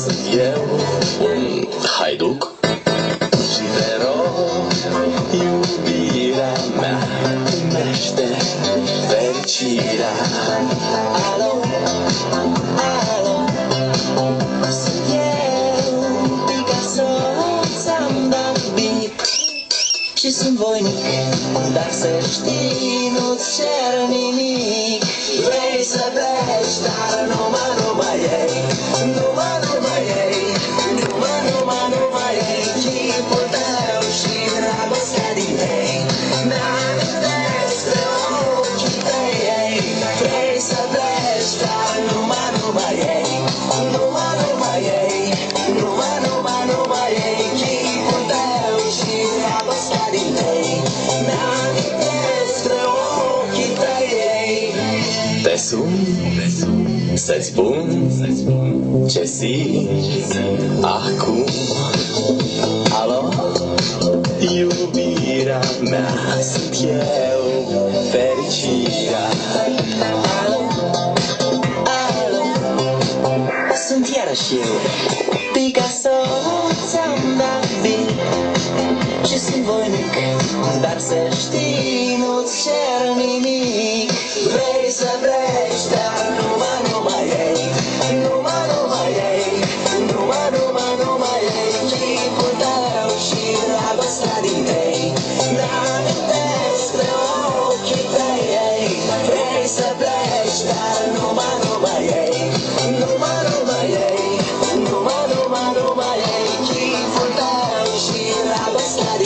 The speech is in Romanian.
Sunt eu, un haiduc, și te rog, iubirea mea, primește fericirea. Alo, alo, sunt eu, Picasso, ți-am dat bip și sunt voinic, dar să știi, nu-ți cer nimic. Vrei să pleci, dar numai ei, numai ei, numai ei, chipul tău și dragostea din ei. Mi-amintesc de ochii tăi, ei. Vrei să pleci, dar numai ei, numai ei, numai ei, chipul tău și dragostea din ei. Mi-amintesc de ochii tăi, ei. Te sun să-ți spun ce simt acum. Alo, iubirea mea, sunt eu, fericirea. Alo, alo, sunt iarăși eu, Picasso, ți-am dat bip și sunt voinic, dar să știi, nu-ți cer nimic. Vrei să pleci, dar numai ei, numai ei, numai ei, chipul tău și dragostea din ei. Mi-amintesc de ochii tăi, ei. Vrei să pleci, dar numai ei, numai ei, numai ei, chipul tău și dragostea din ei.